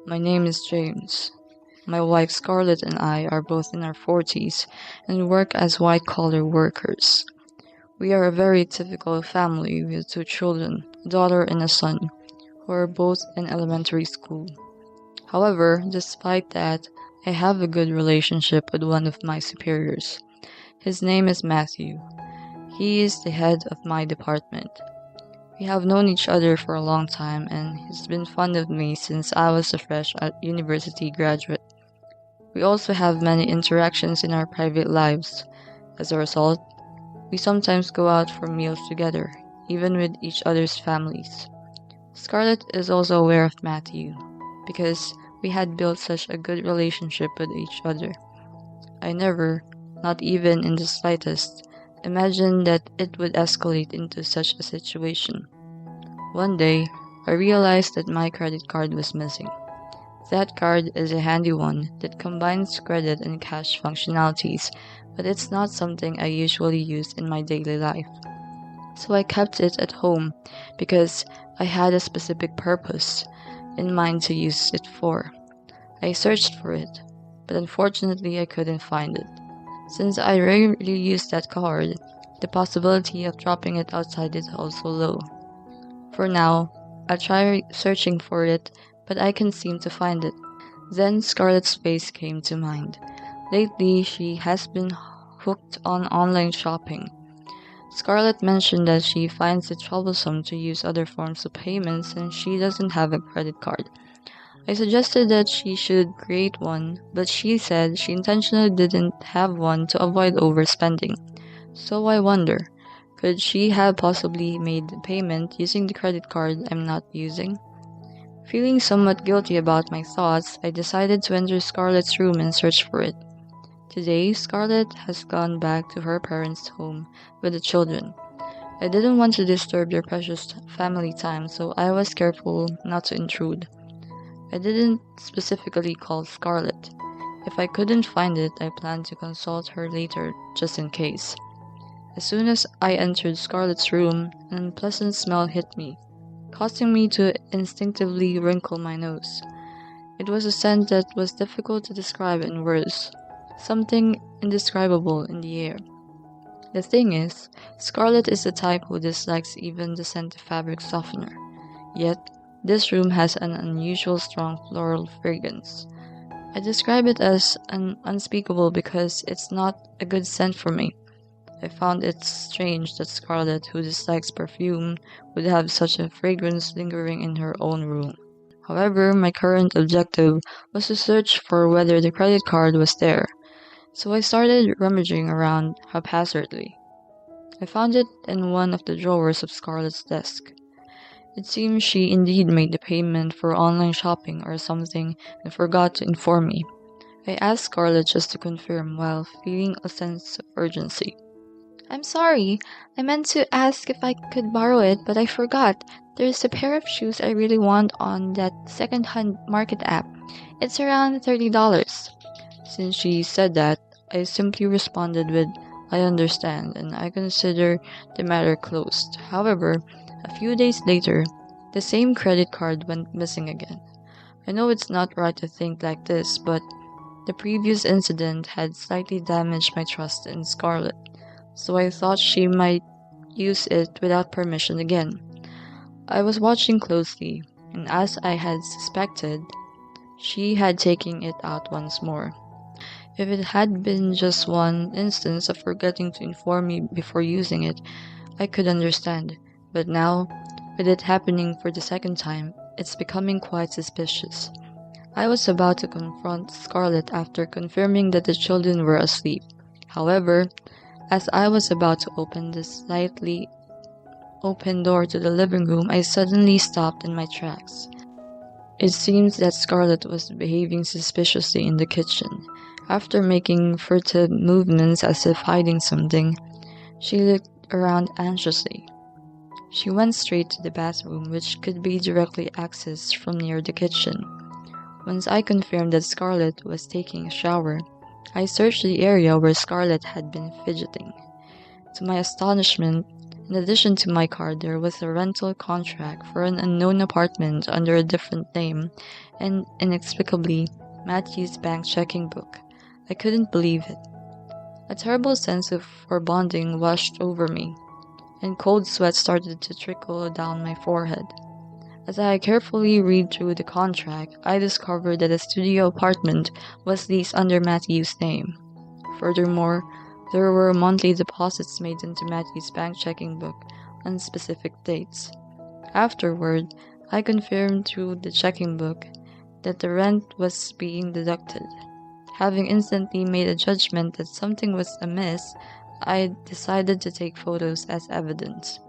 My name is James. My wife Scarlett and I are both in our 40s and work as white-collar workers. We are a very typical family with two children, a daughter and a son, who are both in elementary school. However, despite that, I have a good relationship with one of my superiors. His name is Matthew. He is the head of my department. We have known each other for a long time and he's been fond of me since I was a fresh university graduate. We also have many interactions in our private lives. As a result, we sometimes go out for meals together, even with each other's families. Scarlett is also aware of Matthew, because we had built such a good relationship with each other. I never, not even in the slightest, imagined that it would escalate into such a situation. One day, I realized that my credit card was missing. That card is a handy one that combines credit and cash functionalities, but it's not something I usually use in my daily life. So I kept it at home because I had a specific purpose in mind to use it for. I searched for it, but unfortunately I couldn't find it. Since I rarely use that card, the possibility of dropping it outside is also low. For now, I try searching for it, but I can't seem to find it. Then Scarlett's face came to mind. Lately, she has been hooked on online shopping. Scarlett mentioned that she finds it troublesome to use other forms of payments and she doesn't have a credit card. I suggested that she should create one, but she said she intentionally didn't have one to avoid overspending. So I wonder, could she have possibly made the payment using the credit card I'm not using? Feeling somewhat guilty about my thoughts, I decided to enter Scarlett's room and search for it. Today, Scarlett has gone back to her parents' home with the children. I didn't want to disturb their precious family time, so I was careful not to intrude. I didn't specifically call Scarlett. If I couldn't find it, I planned to consult her later, just in case. As soon as I entered Scarlett's room, an unpleasant smell hit me, causing me to instinctively wrinkle my nose. It was a scent that was difficult to describe in words, something indescribable in the air. The thing is, Scarlett is the type who dislikes even the scent of fabric softener. Yet, this room has an unusual strong floral fragrance. I describe it as unspeakable because it's not a good scent for me. I found it strange that Scarlett, who dislikes perfume, would have such a fragrance lingering in her own room. However, my current objective was to search for whether the credit card was there, so I started rummaging around haphazardly. I found it in one of the drawers of Scarlett's desk. It seems she indeed made the payment for online shopping or something and forgot to inform me. I asked Scarlett just to confirm while feeling a sense of urgency. I'm sorry. I meant to ask if I could borrow it, but I forgot. There's a pair of shoes I really want on that second-hand market app. It's around $30. Since she said that, I simply responded with, I understand, and I consider the matter closed. However, a few days later, the same credit card went missing again. I know it's not right to think like this, but the previous incident had slightly damaged my trust in Scarlett, so I thought she might use it without permission again. I was watching closely, and as I had suspected, she had taken it out once more. If it had been just one instance of forgetting to inform me before using it, I could understand, but now, with it happening for the second time, it's becoming quite suspicious. I was about to confront Scarlett after confirming that the children were asleep. However, as I was about to open the slightly open door to the living room, I suddenly stopped in my tracks. It seems that Scarlett was behaving suspiciously in the kitchen. After making furtive movements as if hiding something, she looked around anxiously. She went straight to the bathroom, which could be directly accessed from near the kitchen. Once I confirmed that Scarlett was taking a shower, I searched the area where Scarlett had been fidgeting. To my astonishment, In addition to my car, there was a rental contract for an unknown apartment under a different name, and inexplicably, Matthew's bank checking book. I couldn't believe it. A terrible sense of foreboding washed over me, and cold sweat started to trickle down my forehead. As I carefully read through the contract, I discovered that a studio apartment was leased under Matthew's name. Furthermore, there were monthly deposits made into Matthew's bank checking book on specific dates. Afterward, I confirmed through the checking book that the rent was being deducted. Having instantly made a judgment that something was amiss, I decided to take photos as evidence.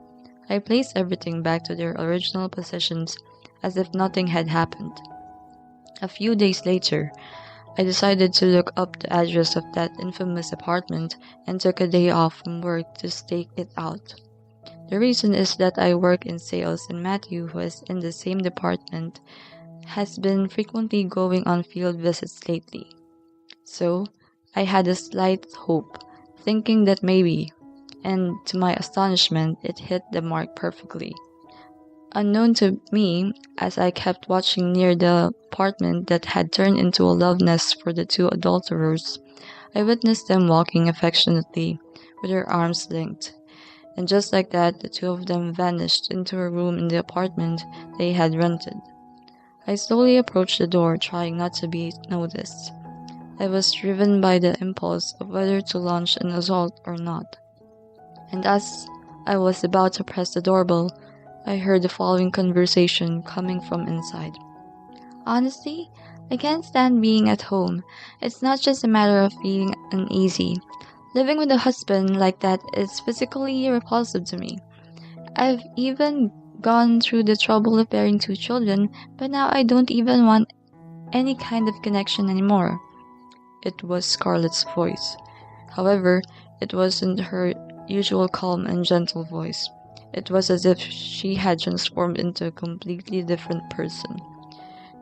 I placed everything back to their original positions as if nothing had happened. A few days later, I decided to look up the address of that infamous apartment and took a day off from work to stake it out. The reason is that I work in sales and Matthew, who is in the same department, has been frequently going on field visits lately. So, I had a slight hope, thinking that maybe, and to my astonishment, it hit the mark perfectly. Unknown to me, as I kept watching near the apartment that had turned into a love nest for the two adulterers, I witnessed them walking affectionately, with their arms linked. And just like that, the two of them vanished into a room in the apartment they had rented. I slowly approached the door, trying not to be noticed. I was driven by the impulse of whether to launch an assault or not. And as I was about to press the doorbell, I heard the following conversation coming from inside. Honestly, I can't stand being at home. It's not just a matter of feeling uneasy. Living with a husband like that is physically repulsive to me. I've even gone through the trouble of bearing two children, but now I don't even want any kind of connection anymore. It was Scarlett's voice. However, it wasn't her usual calm and gentle voice. It was as if she had transformed into a completely different person.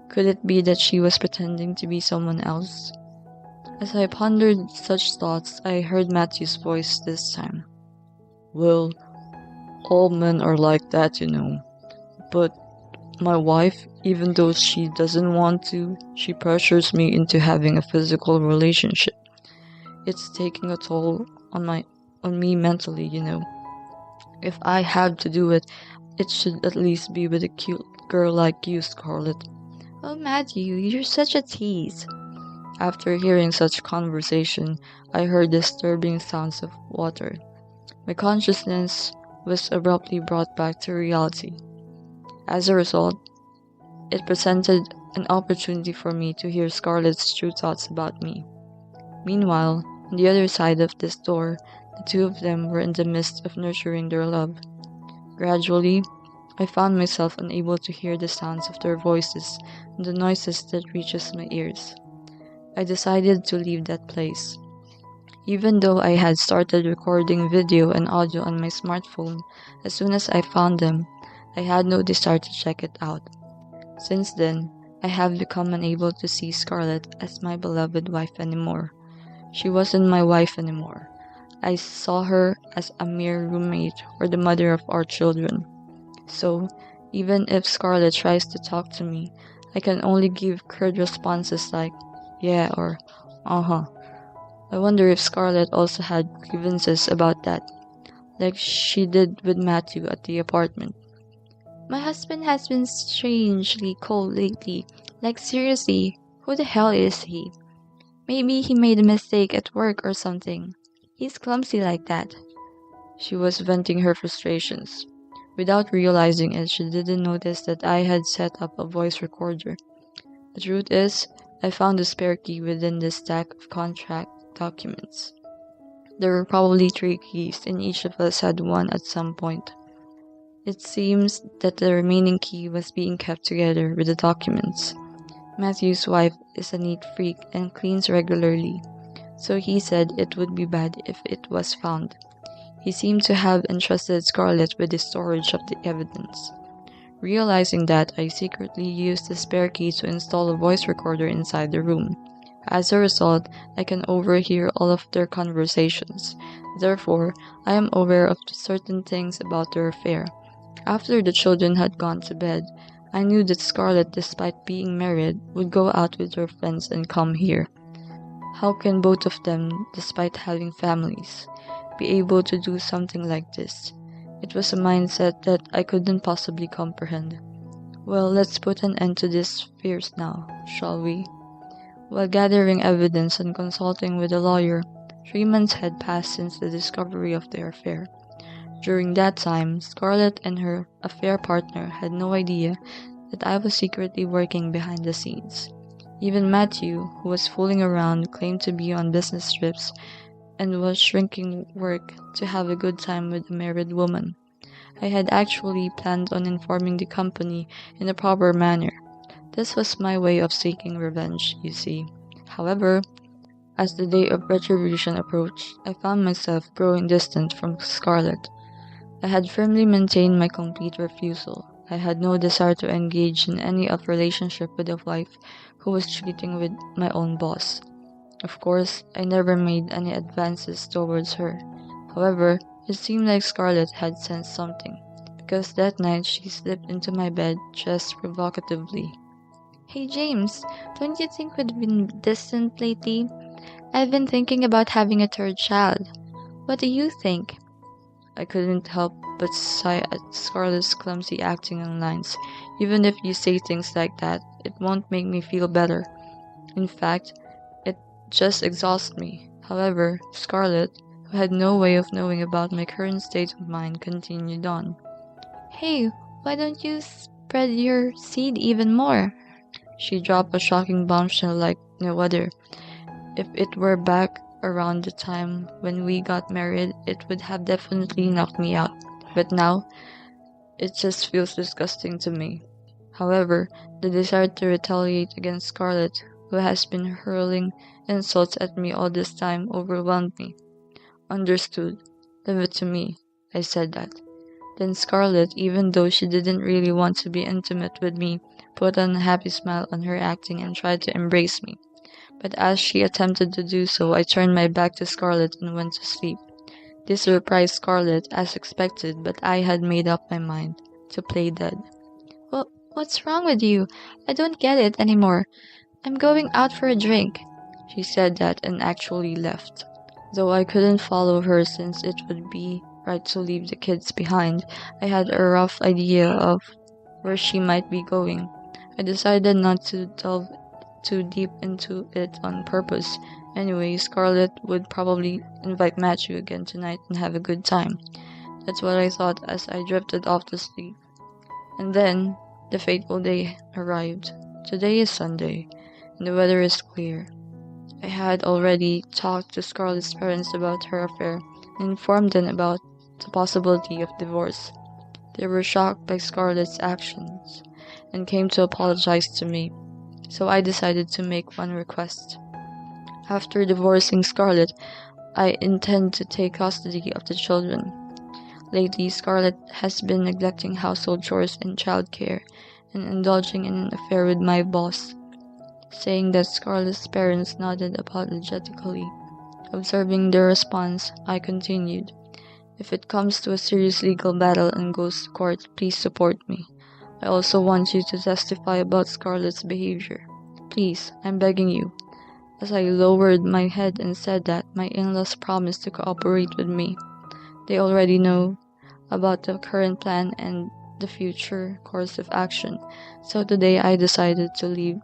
Could it be that she was pretending to be someone else? As I pondered such thoughts, I heard Matthew's voice this time. Well, all men are like that, you know. But my wife, even though she doesn't want to, she pressures me into having a physical relationship. It's taking a toll on me mentally, you know. If I have to do it, it should at least be with a cute girl like you, Scarlett. Oh, Matthew, you're such a tease. After hearing such conversation, I heard disturbing sounds of water. My consciousness was abruptly brought back to reality. As a result, it presented an opportunity for me to hear Scarlett's true thoughts about me. Meanwhile, on the other side of this door, the two of them were in the midst of nurturing their love. Gradually, I found myself unable to hear the sounds of their voices and the noises that reaches my ears. I decided to leave that place. Even though I had started recording video and audio on my smartphone, as soon as I found them, I had no desire to check it out. Since then, I have become unable to see Scarlett as my beloved wife anymore. She wasn't my wife anymore. I saw her as a mere roommate or the mother of our children. So, even if Scarlett tries to talk to me, I can only give curt responses like, yeah or uh-huh. I wonder if Scarlett also had grievances about that, like she did with Matthew at the apartment. My husband has been strangely cold lately. Like seriously, who the hell is he? Maybe he made a mistake at work or something. He's clumsy like that. She was venting her frustrations. Without realizing it, she didn't notice that I had set up a voice recorder. The truth is, I found a spare key within the stack of contract documents. There were probably 3 keys, and each of us had one at some point. It seems that the remaining key was being kept together with the documents. Matthew's wife is a neat freak and cleans regularly, so he said it would be bad if it was found. He seemed to have entrusted Scarlett with the storage of the evidence. Realizing that, I secretly used the spare key to install a voice recorder inside the room. As a result, I can overhear all of their conversations. Therefore, I am aware of certain things about their affair. After the children had gone to bed, I knew that Scarlett, despite being married, would go out with her friends and come here. How can both of them, despite having families, be able to do something like this? It was a mindset that I couldn't possibly comprehend. Well, let's put an end to these fears now, shall we? While gathering evidence and consulting with a lawyer, 3 months had passed since the discovery of their affair. During that time, Scarlett and her affair partner had no idea that I was secretly working behind the scenes. Even Matthew, who was fooling around, claimed to be on business trips and was shrinking work to have a good time with a married woman. I had actually planned on informing the company in a proper manner. This was my way of seeking revenge, you see. However, as the day of retribution approached, I found myself growing distant from Scarlett. I had firmly maintained my complete refusal. I had no desire to engage in any of relationship with a wife who was cheating with my own boss. Of course, I never made any advances towards her. However, it seemed like Scarlett had sensed something, because that night she slipped into my bed dressed provocatively. Hey James, don't you think we've been distant lately? I've been thinking about having a third child. What do you think? I couldn't help but sigh at Scarlett's clumsy acting and lines. Even if you say things like that, it won't make me feel better. In fact, it just exhausts me. However, Scarlett, who had no way of knowing about my current state of mind, continued on. Hey, why don't you spread your seed even more? She dropped a shocking bombshell like no other. If it were back around the time when we got married, it would have definitely knocked me out. But now, it just feels disgusting to me. However, the desire to retaliate against Scarlett, who has been hurling insults at me all this time, overwhelmed me. Understood. Leave it to me. I said that. Then Scarlett, even though she didn't really want to be intimate with me, put on a happy smile on her acting and tried to embrace me. But as she attempted to do so, I turned my back to Scarlett and went to sleep. This surprised Scarlett, as expected, but I had made up my mind to play dead. Well, what's wrong with you? I don't get it anymore. I'm going out for a drink. She said that and actually left. Though I couldn't follow her since it would be right to leave the kids behind, I had a rough idea of where she might be going. I decided not to delve too deep into it on purpose. Anyway, Scarlett would probably invite Matthew again tonight and have a good time. That's what I thought as I drifted off to sleep. And then, the fateful day arrived. Today is Sunday, and the weather is clear. I had already talked to Scarlett's parents about her affair and informed them about the possibility of divorce. They were shocked by Scarlett's actions and came to apologize to me, so I decided to make one request. After divorcing Scarlett, I intend to take custody of the children. Lately, Scarlett has been neglecting household chores and childcare and indulging in an affair with my boss. Saying that, Scarlett's parents nodded apologetically. Observing their response, I continued. If it comes to a serious legal battle and goes to court, please support me. I also want you to testify about Scarlett's behavior. Please, I'm begging you. As I lowered my head and said that, my in-laws promised to cooperate with me. They already know about the current plan and the future course of action, so today I decided to leave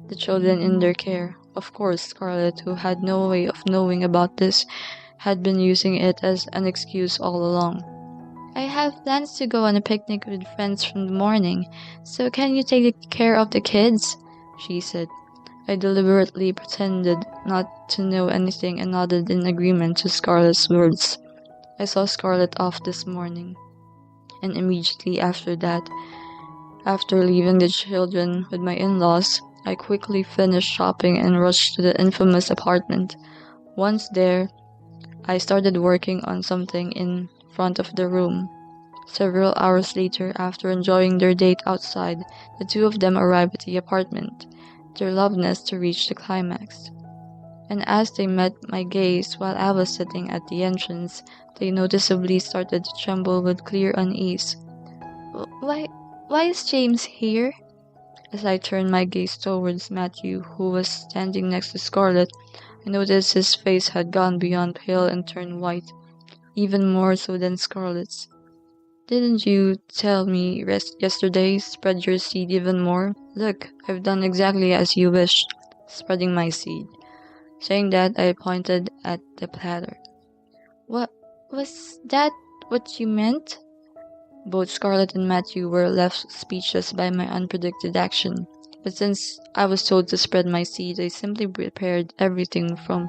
the children in their care. Of course, Scarlett, who had no way of knowing about this, had been using it as an excuse all along. I have plans to go on a picnic with friends from the morning, so can you take care of the kids? She said. I deliberately pretended not to know anything and nodded in agreement to Scarlett's words. I saw Scarlett off this morning, and immediately after that, after leaving the children with my in-laws, I quickly finished shopping and rushed to the infamous apartment. Once there, I started working on something in front of the room. Several hours later, after enjoying their date outside, the two of them arrived at the apartment, their love nest to reach the climax. and as they met my gaze while I was sitting at the entrance, they noticeably started to tremble with clear unease. Why, why is James here? As I turned my gaze towards Matthew, who was standing next to Scarlett, I noticed his face had gone beyond pale and turned white, even more so than Scarlett's. Didn't you tell me yesterday? Spread your seed even more? Look, I've done exactly as you wished, spreading my seed. Saying that, I pointed at the platter. What was that what you meant? Both Scarlett and Matthew were left speechless by my unpredicted action. But since I was told to spread my seed, I simply prepared everything for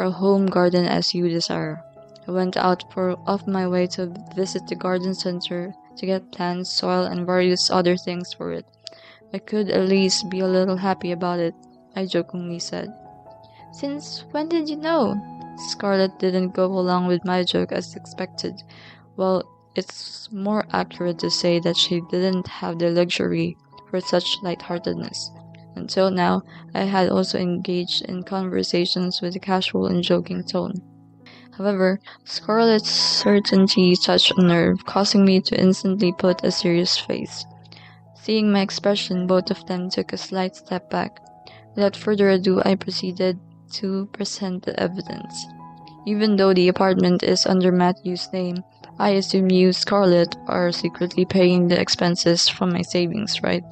a home garden as you desire. I went out of my way to visit the garden center to get plants, soil, and various other things for it. I could at least be a little happy about it, I jokingly said. Since when did you know? Scarlett didn't go along with my joke as expected. Well, it's more accurate to say that she didn't have the luxury for such lightheartedness. Until now, I had also engaged in conversations with a casual and joking tone. However, Scarlett's certainty touched a nerve, causing me to instantly put a serious face. Seeing my expression, both of them took a slight step back. Without further ado, I proceeded to present the evidence. Even though the apartment is under Matthew's name, I assume you, Scarlett, are secretly paying the expenses from my savings, right?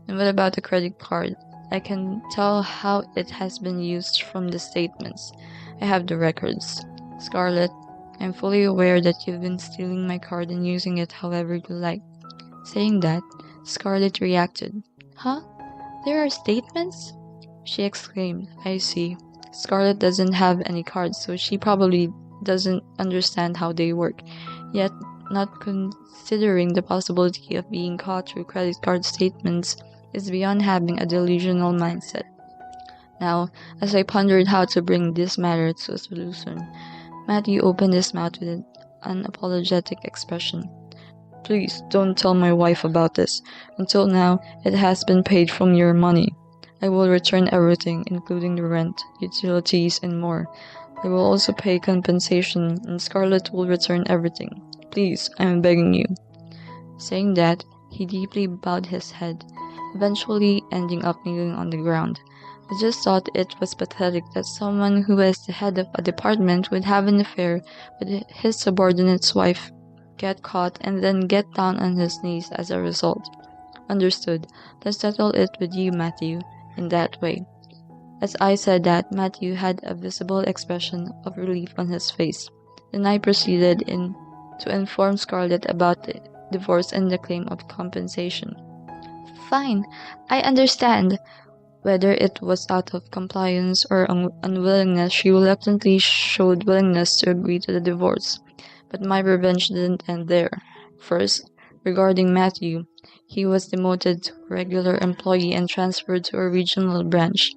And what about the credit card? I can tell how it has been used from the statements. I have the records. Scarlett, I'm fully aware that you've been stealing my card and using it however you like. Saying that, Scarlett reacted. Huh? There are statements? She exclaimed. I see. Scarlett doesn't have any cards, so she probably doesn't understand how they work. Yet, not considering the possibility of being caught through credit card statements is beyond having a delusional mindset. Now, as I pondered how to bring this matter to a solution, Matthew opened his mouth with an unapologetic expression. Please don't tell my wife about this. Until now, it has been paid from your money. I will return everything, including the rent, utilities, and more. I will also pay compensation, and Scarlett will return everything. Please, I am begging you. Saying that, he deeply bowed his head, eventually ending up kneeling on the ground. I just thought it was pathetic that someone who was the head of a department would have an affair with his subordinate's wife, get caught, and then get down on his knees as a result. Understood. Let's settle it with you, Matthew, in that way. As I said that, Matthew had a visible expression of relief on his face. Then I proceeded to inform Scarlett about the divorce and the claim of compensation. Fine, I understand. Whether it was out of compliance or unwillingness, she reluctantly showed willingness to agree to the divorce. But my revenge didn't end there. First, regarding Matthew, he was demoted to a regular employee and transferred to a regional branch.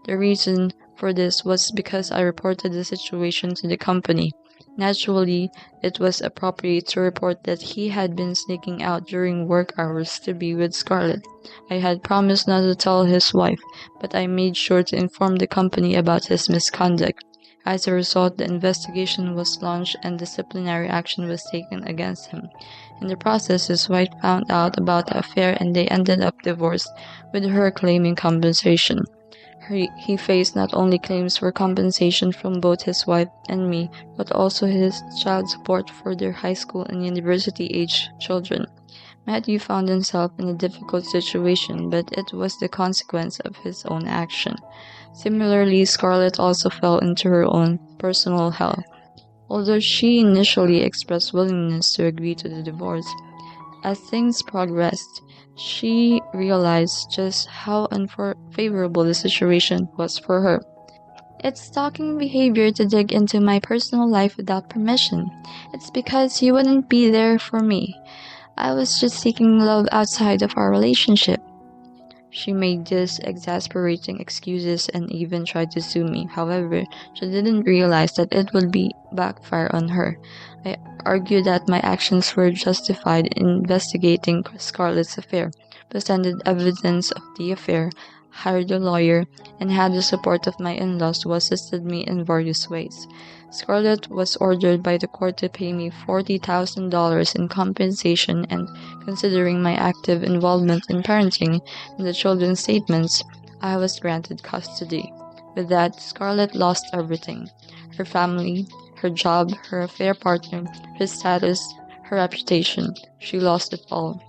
The reason for this was because I reported the situation to the company. Naturally, it was appropriate to report that he had been sneaking out during work hours to be with Scarlett. I had promised not to tell his wife, but I made sure to inform the company about his misconduct. As a result, the investigation was launched and disciplinary action was taken against him. In the process, his wife found out about the affair and they ended up divorced, with her claiming compensation. He faced not only claims for compensation from both his wife and me, but also his child support for their high school and university-age children. Matthew found himself in a difficult situation, but it was the consequence of his own action. Similarly, Scarlett also fell into her own personal hell. Although she initially expressed willingness to agree to the divorce, as things progressed, she realized just how unfavorable the situation was for her. It's stalking behavior to dig into my personal life without permission. It's because you wouldn't be there for me. I was just seeking love outside of our relationship. She made these exasperating excuses and even tried to sue me. However, she didn't realize that it would backfire on her. I argued that my actions were justified in investigating Scarlett's affair, presented evidence of the affair, hired a lawyer, and had the support of my in-laws who assisted me in various ways. Scarlett was ordered by the court to pay me $40,000 in compensation, and considering my active involvement in parenting and the children's statements, I was granted custody. With that, Scarlett lost everything: her family, her job, her affair partner, her status, her reputation. She lost it all.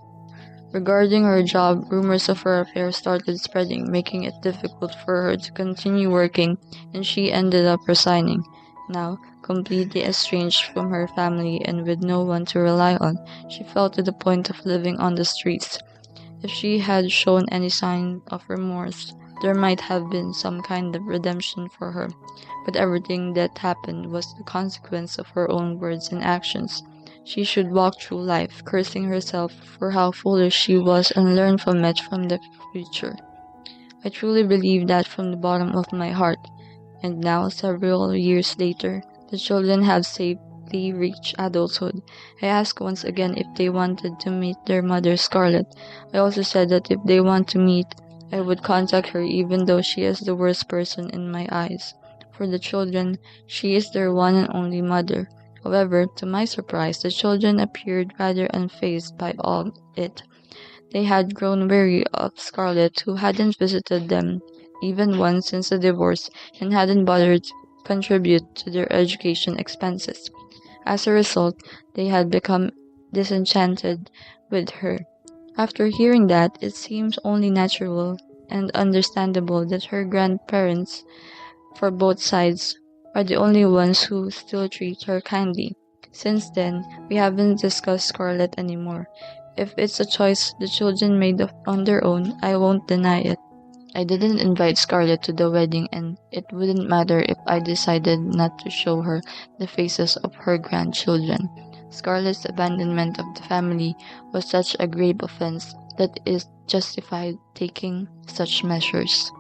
Regarding her job, rumors of her affair started spreading, making it difficult for her to continue working, and she ended up resigning. Now, completely estranged from her family and with no one to rely on, she fell to the point of living on the streets. If she had shown any sign of remorse, there might have been some kind of redemption for her, but everything that happened was the consequence of her own words and actions. She should walk through life cursing herself for how foolish she was and learn from it from the future. I truly believe that from the bottom of my heart. And now, several years later, the children have safely reached adulthood. I asked once again if they wanted to meet their mother, Scarlett. I also said that if they want to meet, I would contact her even though she is the worst person in my eyes. For the children, she is their one and only mother. However, to my surprise, the children appeared rather unfazed by all it. They had grown weary of Scarlett, who hadn't visited them even once since the divorce and hadn't bothered to contribute to their education expenses. As a result, they had become disenchanted with her. After hearing that, it seems only natural and understandable that her grandparents, for both sides, are the only ones who still treat her kindly. Since then, we haven't discussed Scarlett anymore. If it's a choice the children made on their own, I won't deny it. I didn't invite Scarlett to the wedding, and it wouldn't matter if I decided not to show her the faces of her grandchildren. Scarlett's abandonment of the family was such a grave offense that it justified taking such measures.